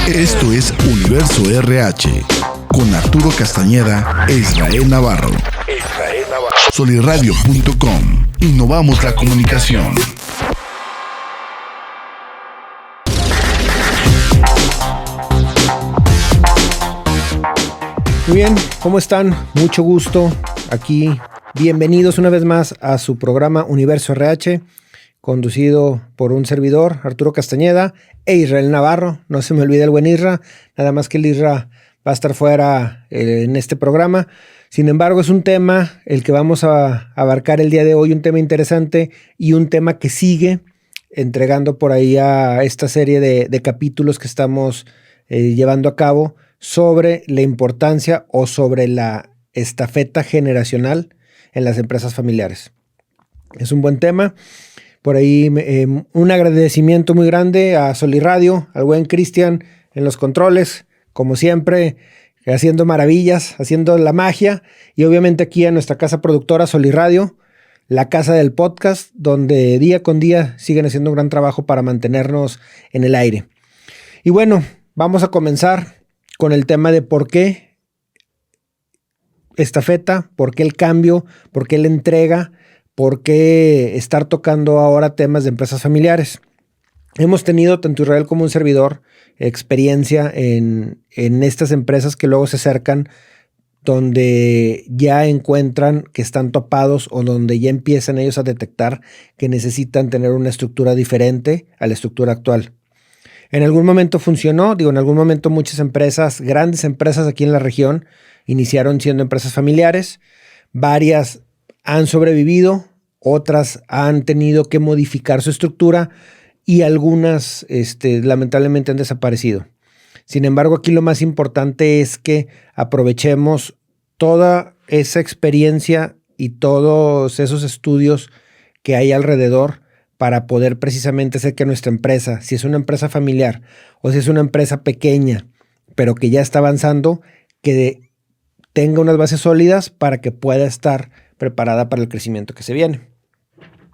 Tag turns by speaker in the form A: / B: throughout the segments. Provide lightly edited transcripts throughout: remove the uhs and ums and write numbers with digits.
A: Esto es Universo RH con Arturo Castañeda e Israel Navarro. Solirradio.com. Innovamos la comunicación.
B: Muy bien, ¿cómo están? Mucho gusto aquí. Bienvenidos una vez más a su programa Universo RH, conducido por un servidor, Arturo Castañeda, e Israel Navarro. No se me olvide el buen Isra, nada más que el Isra va a estar fuera en este programa. Sin embargo, es un tema el que vamos a abarcar el día de hoy, un tema interesante y un tema que sigue entregando por ahí a esta serie de capítulos que estamos llevando a cabo sobre la importancia o sobre la estafeta generacional en las empresas familiares. Es un buen tema. Por ahí un agradecimiento muy grande a Solirradio, al buen Cristian en los controles, como siempre, haciendo maravillas, haciendo la magia, y obviamente aquí a nuestra casa productora Solirradio, la casa del podcast, donde día con día siguen haciendo un gran trabajo para mantenernos en el aire. Y bueno, vamos a comenzar con el tema de por qué estafeta, por qué el cambio, por qué la entrega, por qué estar tocando ahora temas de empresas familiares. Hemos tenido, tanto Israel como un servidor, experiencia en estas empresas que luego se acercan, donde ya encuentran que están topados o donde ya empiezan ellos a detectar que necesitan tener una estructura diferente a la estructura actual. En algún momento funcionó, en algún momento muchas empresas, grandes empresas aquí en la región, iniciaron siendo empresas familiares. Varias han sobrevivido, otras han tenido que modificar su estructura y algunas lamentablemente han desaparecido. Sin embargo, aquí lo más importante es que aprovechemos toda esa experiencia y todos esos estudios que hay alrededor para poder precisamente hacer que nuestra empresa, si es una empresa familiar o si es una empresa pequeña, pero que ya está avanzando, que tenga unas bases sólidas para que pueda estar preparada para el crecimiento que se viene.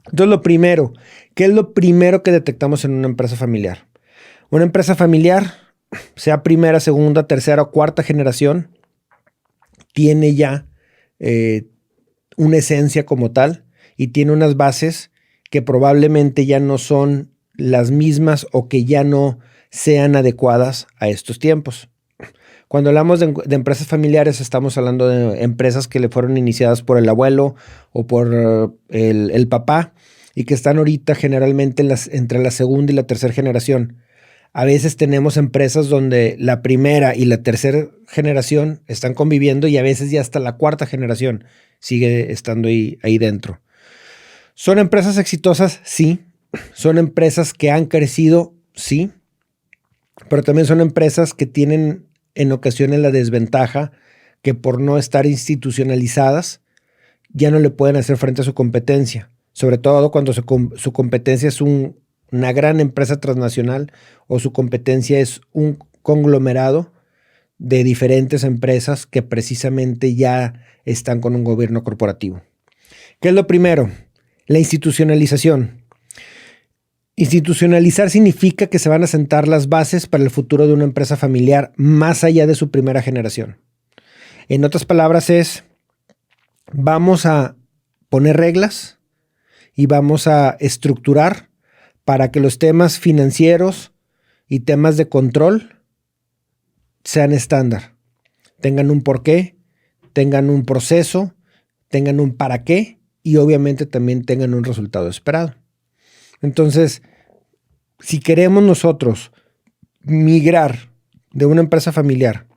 B: Entonces, lo primero, ¿qué es lo primero que detectamos en una empresa familiar? Una empresa familiar, sea primera, segunda, tercera o cuarta generación, tiene ya una esencia como tal y tiene unas bases que probablemente ya no son las mismas o que ya no sean adecuadas a estos tiempos. Cuando hablamos de empresas familiares, estamos hablando de empresas que le fueron iniciadas por el abuelo o por el papá y que están ahorita generalmente entre la segunda y la tercera generación. A veces tenemos empresas donde la primera y la tercera generación están conviviendo y a veces ya hasta la cuarta generación sigue estando ahí dentro. ¿Son empresas exitosas? Sí. ¿Son empresas que han crecido? Sí. Pero también son empresas que tienen en ocasiones la desventaja que por no estar institucionalizadas ya no le pueden hacer frente a su competencia, sobre todo cuando su competencia es una gran empresa transnacional o su competencia es un conglomerado de diferentes empresas que precisamente ya están con un gobierno corporativo. ¿Qué es lo primero? La institucionalización. Institucionalizar significa que se van a sentar las bases para el futuro de una empresa familiar más allá de su primera generación. En otras palabras vamos a poner reglas y vamos a estructurar para que los temas financieros y temas de control sean estándar. Tengan un porqué, tengan un proceso, tengan un para qué y obviamente también tengan un resultado esperado. Entonces, si queremos nosotros migrar de una empresa familiar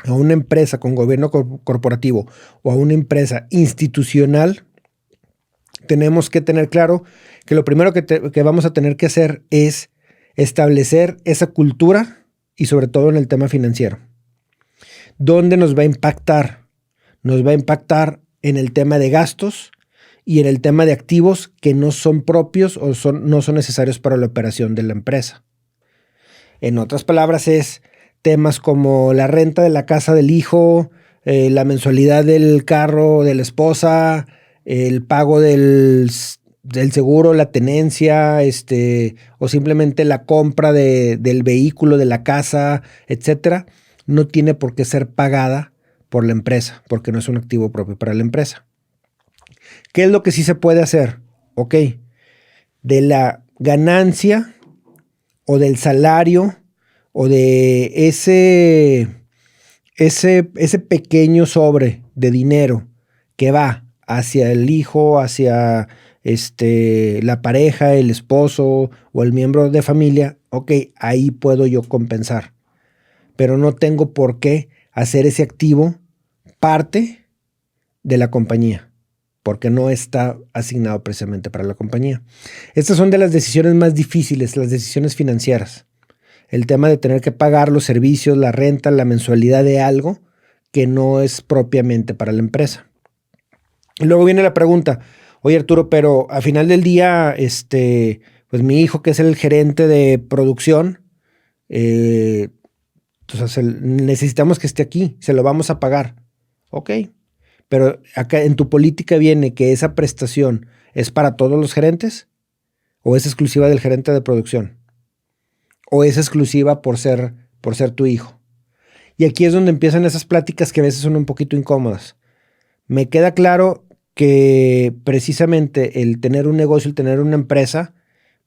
B: a una empresa con gobierno corporativo o a una empresa institucional, tenemos que tener claro que lo primero que vamos a tener que hacer es establecer esa cultura y sobre todo en el tema financiero. ¿Dónde nos va a impactar? Nos va a impactar en el tema de gastos y en el tema de activos que no son propios o no son necesarios para la operación de la empresa. En otras palabras, es temas como la renta de la casa del hijo, la mensualidad del carro de la esposa, el pago del el seguro, la tenencia, o simplemente la compra del vehículo, de la casa, etcétera, no tiene por qué ser pagada por la empresa, porque no es un activo propio para la empresa. ¿Qué es lo que sí se puede hacer? Ok, de la ganancia o del salario o de ese pequeño sobre de dinero que va hacia el hijo, hacia la pareja, el esposo o el miembro de familia, ok, ahí puedo yo compensar. Pero no tengo por qué hacer ese activo parte de la compañía, porque no está asignado precisamente para la compañía. Estas son de las decisiones más difíciles, las decisiones financieras. El tema de tener que pagar los servicios, la renta, la mensualidad de algo que no es propiamente para la empresa. Y luego viene la pregunta, oye Arturo, pero al final del día, pues mi hijo, que es el gerente de producción, entonces necesitamos que esté aquí, se lo vamos a pagar. Ok, pero acá en tu política viene que esa prestación es para todos los gerentes o es exclusiva del gerente de producción o es exclusiva por ser tu hijo. Y aquí es donde empiezan esas pláticas que a veces son un poquito incómodas. Me queda claro que precisamente el tener un negocio, el tener una empresa,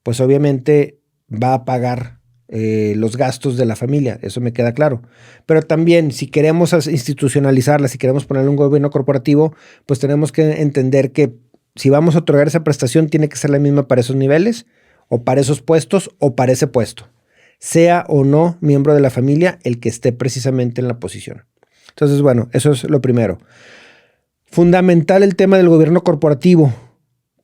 B: pues obviamente va a pagar los gastos de la familia, eso me queda claro. Pero también si queremos institucionalizarla, si queremos ponerle un gobierno corporativo, pues tenemos que entender que si vamos a otorgar esa prestación tiene que ser la misma para esos niveles o para esos puestos o para ese puesto, sea o no miembro de la familia el que esté precisamente en la posición. Entonces, bueno, eso es lo primero. Fundamental el tema del gobierno corporativo.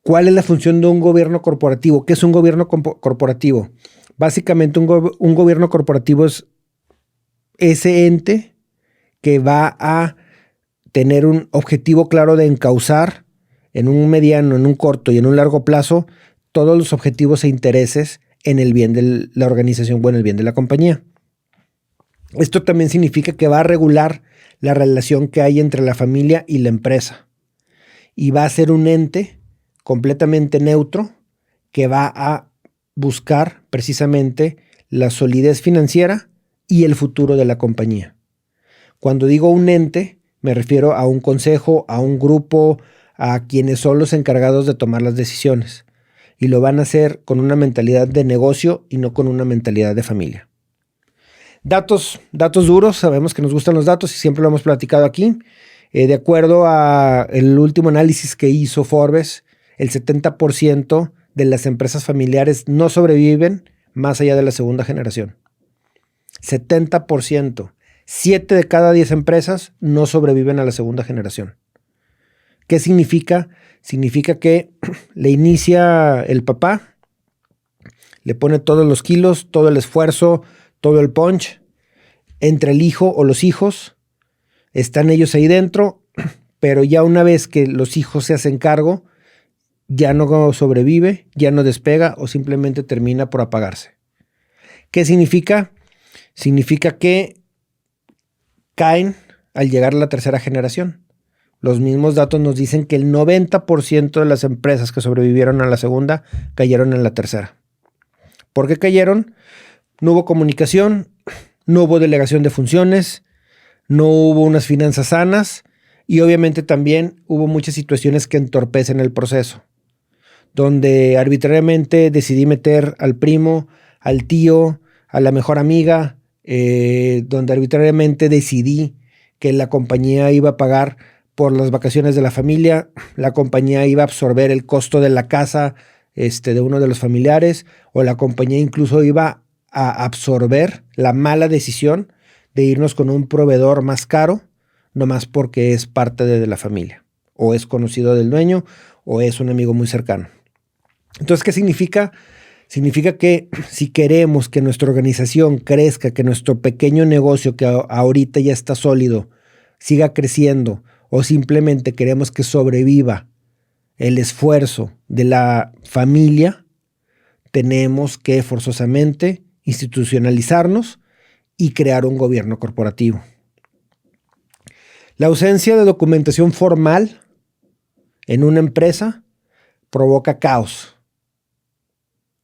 B: ¿Cuál es la función de un gobierno corporativo? ¿Qué es un gobierno corporativo? Básicamente un gobierno corporativo es ese ente que va a tener un objetivo claro de encauzar en un mediano, en un corto y en un largo plazo todos los objetivos e intereses en el bien de la organización o en el bien de la compañía. Esto también significa que va a regular la relación que hay entre la familia y la empresa y va a ser un ente completamente neutro que va a buscar precisamente la solidez financiera y el futuro de la compañía. Cuando digo un ente, me refiero a un consejo, a un grupo, a quienes son los encargados de tomar las decisiones. Y lo van a hacer con una mentalidad de negocio y no con una mentalidad de familia. Datos duros, sabemos que nos gustan los datos y siempre lo hemos platicado aquí. De acuerdo al último análisis que hizo Forbes, el 70% de las empresas familiares no sobreviven más allá de la segunda generación. 70%. 7 de cada 10 empresas no sobreviven a la segunda generación. ¿Qué significa? Significa que le inicia el papá, le pone todos los kilos, todo el esfuerzo, todo el punch, entre el hijo o los hijos, están ellos ahí dentro, pero ya una vez que los hijos se hacen cargo, ya no sobrevive, ya no despega o simplemente termina por apagarse. ¿Qué significa? Significa que caen al llegar a la tercera generación. Los mismos datos nos dicen que el 90% de las empresas que sobrevivieron a la segunda cayeron en la tercera. ¿Por qué cayeron? No hubo comunicación, no hubo delegación de funciones, no hubo unas finanzas sanas y obviamente también hubo muchas situaciones que entorpecen el proceso, donde arbitrariamente decidí meter al primo, al tío, a la mejor amiga, donde arbitrariamente decidí que la compañía iba a pagar por las vacaciones de la familia, la compañía iba a absorber el costo de la casa de uno de los familiares, o la compañía incluso iba a absorber la mala decisión de irnos con un proveedor más caro, nomás porque es parte de la familia, o es conocido del dueño, o es un amigo muy cercano. Entonces, ¿qué significa? Significa que si queremos que nuestra organización crezca, que nuestro pequeño negocio que ahorita ya está sólido, siga creciendo, o simplemente queremos que sobreviva el esfuerzo de la familia, tenemos que forzosamente institucionalizarnos y crear un gobierno corporativo. La ausencia de documentación formal en una empresa provoca caos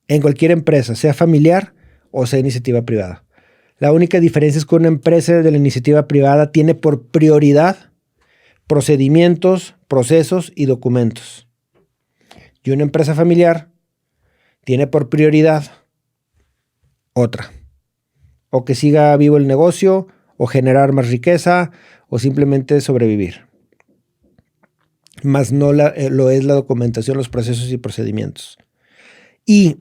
B: en cualquier empresa, sea familiar o sea iniciativa privada. La única diferencia es que una empresa de la iniciativa privada tiene por prioridad procedimientos, procesos y documentos. Y una empresa familiar tiene por prioridad otra. O que siga vivo el negocio, o generar más riqueza, o simplemente sobrevivir. Más no lo es la documentación, los procesos y procedimientos. Y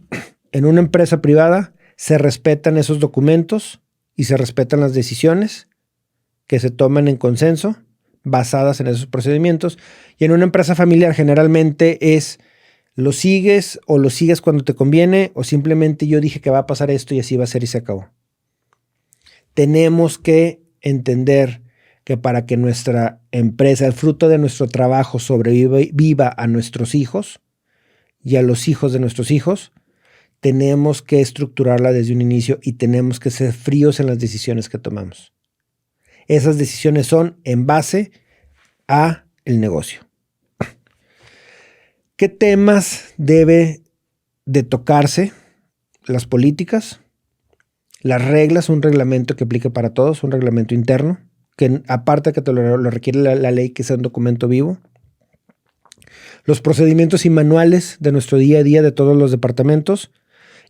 B: en una empresa privada se respetan esos documentos y se respetan las decisiones que se toman en consenso basadas en esos procedimientos. Y en una empresa familiar generalmente es lo sigues o lo sigues cuando te conviene o simplemente yo dije que va a pasar esto y así va a ser y se acabó. Tenemos que entender que para que nuestra empresa, el fruto de nuestro trabajo sobreviva a nuestros hijos y a los hijos de nuestros hijos, tenemos que estructurarla desde un inicio y tenemos que ser fríos en las decisiones que tomamos. Esas decisiones son en base a el negocio. ¿Qué temas debe de tocarse? Las políticas, las reglas, un reglamento que aplique para todos, un reglamento interno, que aparte que te lo requiere la ley, que sea un documento vivo. Los procedimientos y manuales de nuestro día a día de todos los departamentos.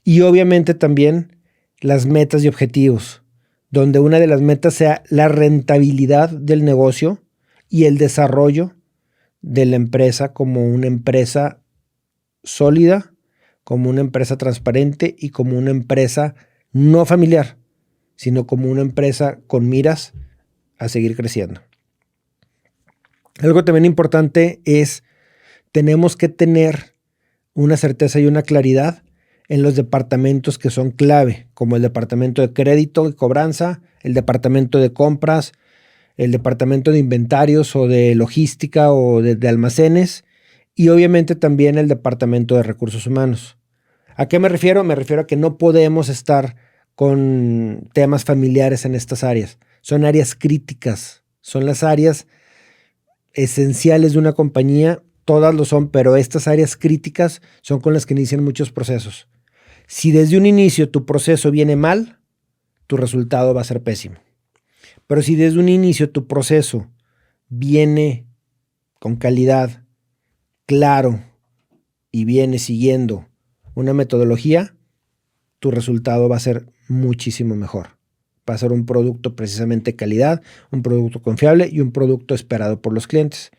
B: Y obviamente también las metas y objetivos, donde una de las metas sea la rentabilidad del negocio y el desarrollo de la empresa como una empresa sólida, como una empresa transparente y como una empresa no familiar, sino como una empresa con miras a seguir creciendo. Algo también importante es, tenemos que tener una certeza y una claridad en los departamentos que son clave, como el departamento de crédito y cobranza, el departamento de compras, el departamento de inventarios o de logística o de almacenes y obviamente también el departamento de recursos humanos. ¿A qué me refiero? Me refiero a que no podemos estar con temas familiares en estas áreas. Son áreas críticas, son las áreas esenciales de una compañía, todas lo son, pero estas áreas críticas son con las que inician muchos procesos. Si desde un inicio tu proceso viene mal, tu resultado va a ser pésimo. Pero si desde un inicio tu proceso viene con calidad, claro, y viene siguiendo una metodología, tu resultado va a ser muchísimo mejor. Va a ser un producto precisamente de calidad, un producto confiable y un producto esperado por los clientes.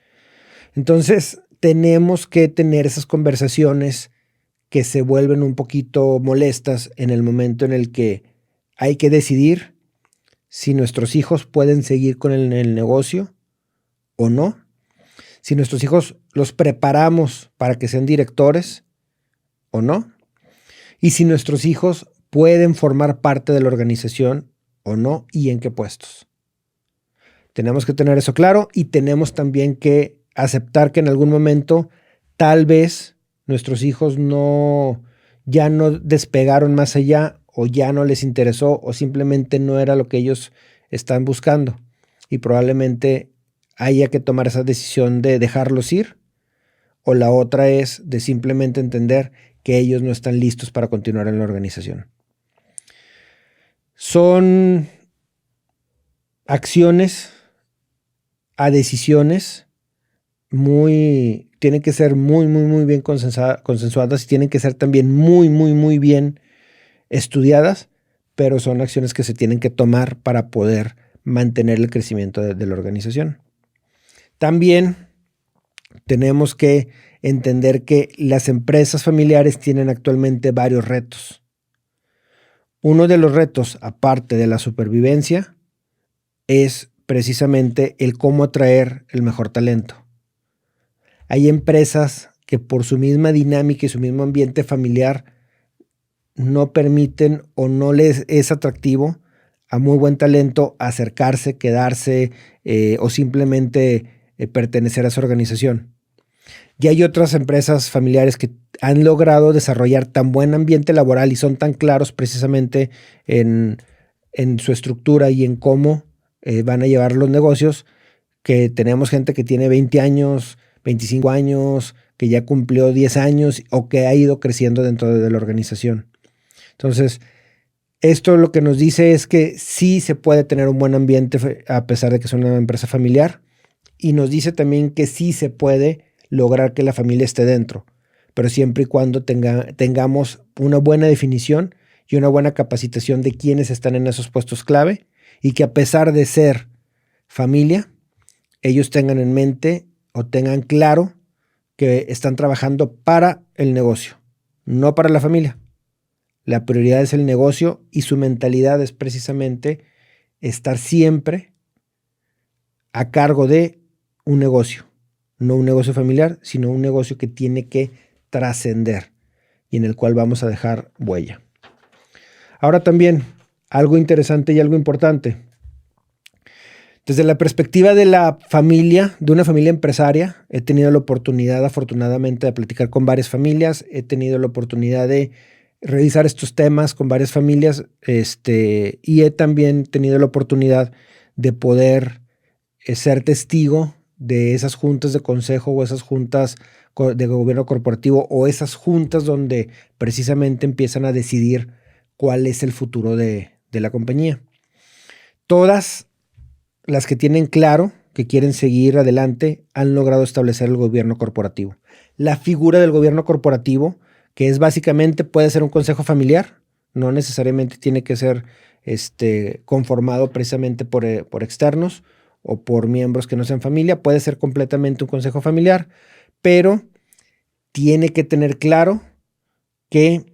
B: Entonces, tenemos que tener esas conversaciones que se vuelven un poquito molestas en el momento en el que hay que decidir si nuestros hijos pueden seguir con el negocio o no. Si nuestros hijos los preparamos para que sean directores o no. Y si nuestros hijos pueden formar parte de la organización o no y en qué puestos. Tenemos que tener eso claro y tenemos también que aceptar que en algún momento tal vez nuestros hijos ya no despegaron más allá o ya no les interesó o simplemente no era lo que ellos están buscando y probablemente haya que tomar esa decisión de dejarlos ir o la otra es de simplemente entender que ellos no están listos para continuar en la organización. Son acciones a decisiones tienen que ser muy bien consensuadas y tienen que ser también muy bien estudiadas, pero son acciones que se tienen que tomar para poder mantener el crecimiento de la organización. También tenemos que entender que las empresas familiares tienen actualmente varios retos. Uno de los retos, aparte de la supervivencia, es precisamente el cómo atraer el mejor talento. Hay empresas que por su misma dinámica y su mismo ambiente familiar no permiten o no les es atractivo a muy buen talento acercarse, quedarse o simplemente pertenecer a su organización. Y hay otras empresas familiares que han logrado desarrollar tan buen ambiente laboral y son tan claros precisamente en su estructura y en cómo van a llevar los negocios, que tenemos gente que tiene 20 años, 25 años, que ya cumplió 10 años o que ha ido creciendo dentro de la organización. Entonces, esto lo que nos dice es que sí se puede tener un buen ambiente a pesar de que es una empresa familiar, y nos dice también que sí se puede lograr que la familia esté dentro, pero siempre y cuando tengamos una buena definición y una buena capacitación de quienes están en esos puestos clave, y que a pesar de ser familia, ellos tengan en mente o tengan claro que están trabajando para el negocio, no para la familia. La prioridad es el negocio y su mentalidad es precisamente estar siempre a cargo de un negocio. No un negocio familiar, sino un negocio que tiene que trascender y en el cual vamos a dejar huella. Ahora también, algo interesante y algo importante. Desde la perspectiva de la familia, de una familia empresaria, he tenido la oportunidad, afortunadamente, de platicar con varias familias. He tenido la oportunidad de revisar estos temas con varias familias, y he también tenido la oportunidad de poder ser testigo de esas juntas de consejo o esas juntas de gobierno corporativo o esas juntas donde precisamente empiezan a decidir cuál es el futuro de la compañía. Todas las que tienen claro que quieren seguir adelante han logrado establecer el gobierno corporativo. La figura del gobierno corporativo, que es básicamente, puede ser un consejo familiar, no necesariamente tiene que ser conformado precisamente por externos o por miembros que no sean familia, puede ser completamente un consejo familiar, pero tiene que tener claro que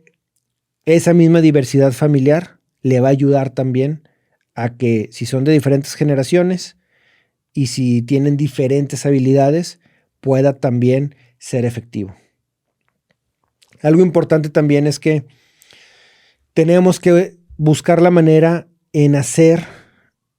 B: esa misma diversidad familiar le va a ayudar también a que, si son de diferentes generaciones y si tienen diferentes habilidades, pueda también ser efectivo. Algo importante también es que tenemos que buscar la manera en hacer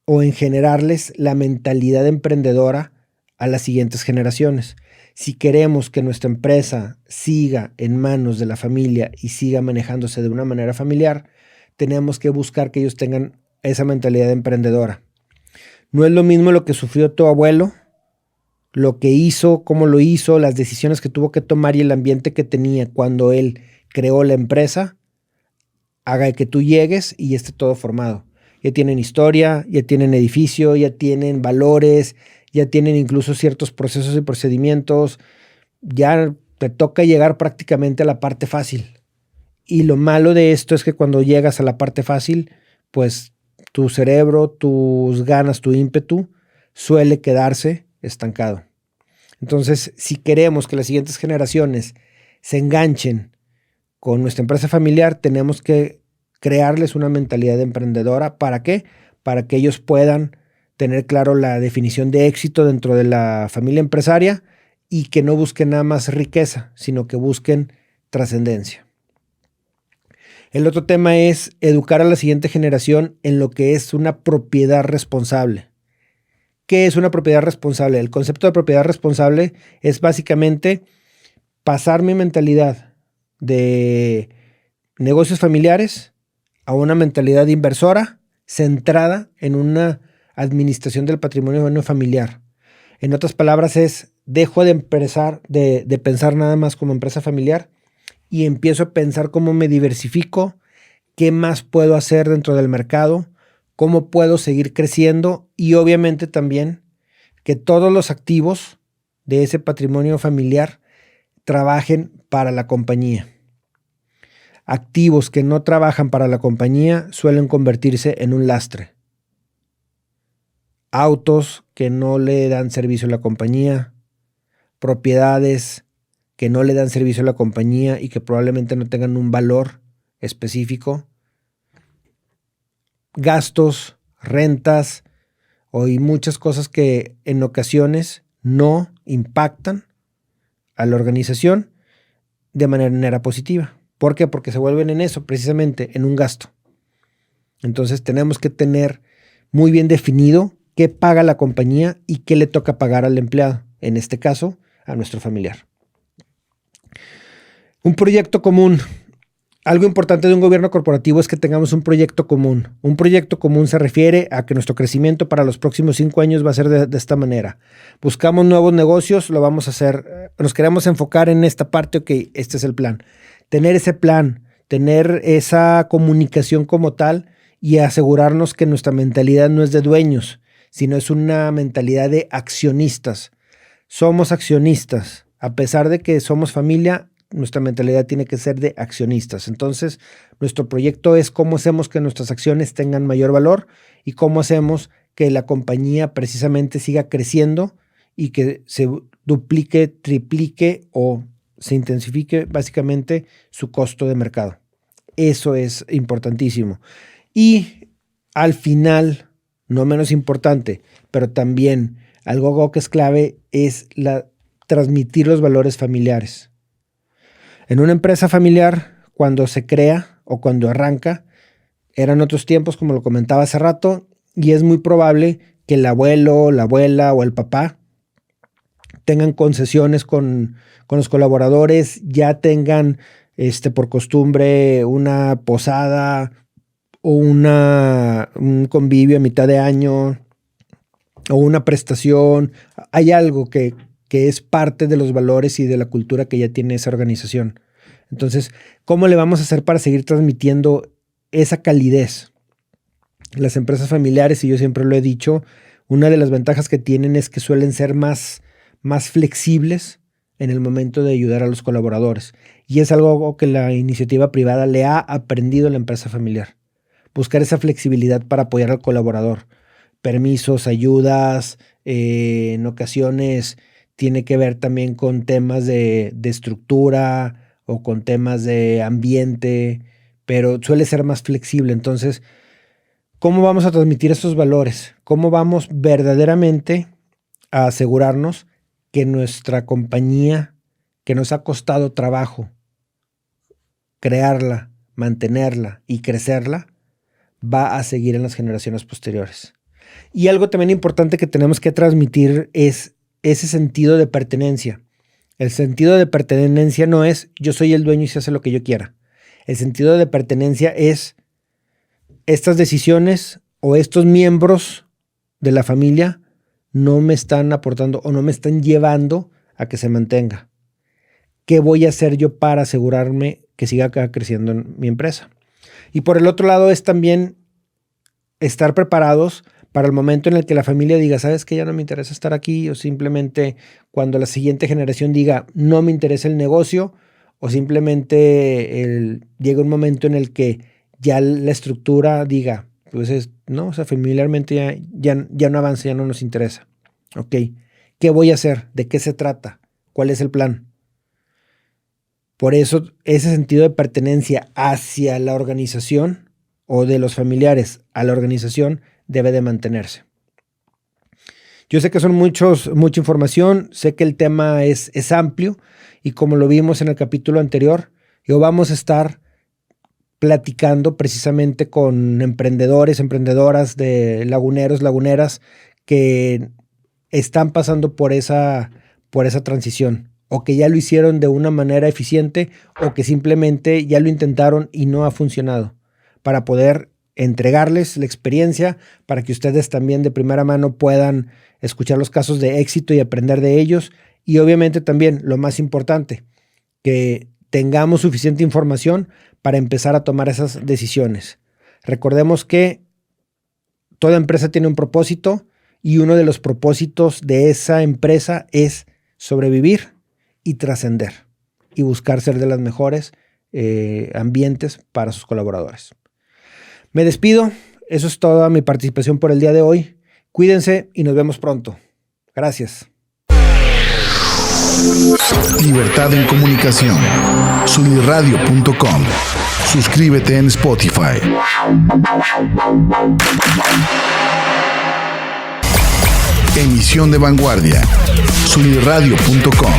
B: o en generarles la mentalidad emprendedora a las siguientes generaciones. Si queremos que nuestra empresa siga en manos de la familia y siga manejándose de una manera familiar, tenemos que buscar que ellos tengan esa mentalidad emprendedora. No es lo mismo lo que sufrió tu abuelo, lo que hizo, cómo lo hizo, las decisiones que tuvo que tomar y el ambiente que tenía cuando él creó la empresa, haga que tú llegues y esté todo formado. Ya tienen historia, ya tienen edificio, ya tienen valores, ya tienen incluso ciertos procesos y procedimientos. Ya te toca llegar prácticamente a la parte fácil. Y lo malo de esto es que cuando llegas a la parte fácil, pues tu cerebro, tus ganas, tu ímpetu suele quedarse estancado. Entonces, si queremos que las siguientes generaciones se enganchen con nuestra empresa familiar, tenemos que crearles una mentalidad emprendedora. ¿Para qué? Para que ellos puedan tener claro la definición de éxito dentro de la familia empresaria y que no busquen nada más riqueza, sino que busquen trascendencia. El otro tema es educar a la siguiente generación en lo que es una propiedad responsable. ¿Qué es una propiedad responsable? El concepto de propiedad responsable es básicamente pasar mi mentalidad de negocios familiares a una mentalidad inversora centrada en una administración del patrimonio familiar. En otras palabras dejo de pensar nada más como empresa familiar y empiezo a pensar cómo me diversifico, qué más puedo hacer dentro del mercado, cómo puedo seguir creciendo y obviamente también que todos los activos de ese patrimonio familiar trabajen para la compañía. Activos que no trabajan para la compañía suelen convertirse en un lastre. Autos que no le dan servicio a la compañía, propiedades que no le dan servicio a la compañía y que probablemente no tengan un valor específico, gastos, rentas y muchas cosas que en ocasiones no impactan a la organización de manera positiva. ¿Por qué? Porque se vuelven en eso, precisamente, en un gasto. Entonces tenemos que tener muy bien definido qué paga la compañía y qué le toca pagar al empleado, en este caso, a nuestro familiar. Un proyecto común algo importante de un gobierno corporativo es que tengamos un proyecto común. Un proyecto común se refiere a que nuestro crecimiento para los próximos 5 años va a ser de esta manera. Buscamos nuevos negocios, lo vamos a hacer. Nos queremos enfocar en esta parte, ok, este es el plan. Tener ese plan, tener esa comunicación como tal y asegurarnos que nuestra mentalidad no es de dueños, sino es una mentalidad de accionistas. Somos accionistas. A pesar de que somos familia, nuestra mentalidad tiene que ser de accionistas. Entonces, nuestro proyecto es cómo hacemos que nuestras acciones tengan mayor valor y cómo hacemos que la compañía precisamente siga creciendo y que se duplique, triplique o se intensifique básicamente su costo de mercado. Eso es importantísimo. Y al final, no menos importante, pero también algo que es clave es transmitir los valores familiares. En una empresa familiar, cuando se crea o cuando arranca, eran otros tiempos, como lo comentaba hace rato, y es muy probable que el abuelo, la abuela o el papá tengan concesiones con los colaboradores, ya tengan por costumbre una posada o un convivio a mitad de año o una prestación. Hay algo que es parte de los valores y de la cultura que ya tiene esa organización. Entonces, ¿cómo le vamos a hacer para seguir transmitiendo esa calidez? Las empresas familiares, y yo siempre lo he dicho, una de las ventajas que tienen es que suelen ser más flexibles en el momento de ayudar a los colaboradores. Y es algo que la iniciativa privada le ha aprendido a la empresa familiar. Buscar esa flexibilidad para apoyar al colaborador. Permisos, ayudas, en ocasiones tiene que ver también con temas de estructura o con temas de ambiente, pero suele ser más flexible. Entonces, ¿cómo vamos a transmitir esos valores? ¿Cómo vamos verdaderamente a asegurarnos que nuestra compañía, que nos ha costado trabajo crearla, mantenerla y crecerla, va a seguir en las generaciones posteriores? Y algo también importante que tenemos que transmitir es ese sentido de pertenencia. El sentido de pertenencia no es yo soy el dueño y se hace lo que yo quiera. El sentido de pertenencia es estas decisiones o estos miembros de la familia no me están aportando o no me están llevando a que se mantenga. ¿Qué voy a hacer yo para asegurarme que siga creciendo en mi empresa? Y por el otro lado es también estar preparados para el momento en el que la familia diga, ¿sabes qué? Ya no me interesa estar aquí, o simplemente cuando la siguiente generación diga, no me interesa el negocio, o simplemente llega un momento en el que ya la estructura diga, pues no, o sea, familiarmente ya no avanza, ya no nos interesa. Ok, ¿qué voy a hacer? ¿De qué se trata? ¿Cuál es el plan? Por eso ese sentido de pertenencia hacia la organización o de los familiares a la organización debe de mantenerse. Yo sé que son mucha información, sé que el tema es amplio y como lo vimos en el capítulo anterior, vamos a estar platicando precisamente con emprendedores, emprendedoras de laguneros, laguneras que están pasando por esa transición o que ya lo hicieron de una manera eficiente o que simplemente ya lo intentaron y no ha funcionado, para poder entregarles la experiencia para que ustedes también de primera mano puedan escuchar los casos de éxito y aprender de ellos. Y obviamente también, lo más importante, que tengamos suficiente información para empezar a tomar esas decisiones. Recordemos que toda empresa tiene un propósito y uno de los propósitos de esa empresa es sobrevivir y trascender y buscar ser de las mejores ambientes para sus colaboradores. Me despido. Eso es toda mi participación por el día de hoy. Cuídense y nos vemos pronto. Gracias.
A: Libertad en comunicación. Sunirradio.com. Suscríbete en Spotify. Emisión de vanguardia. Sunirradio.com.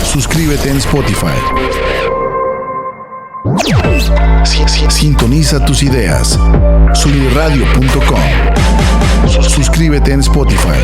A: Suscríbete en Spotify. Sintoniza tus ideas. Sunirradio.com. Suscríbete en Spotify.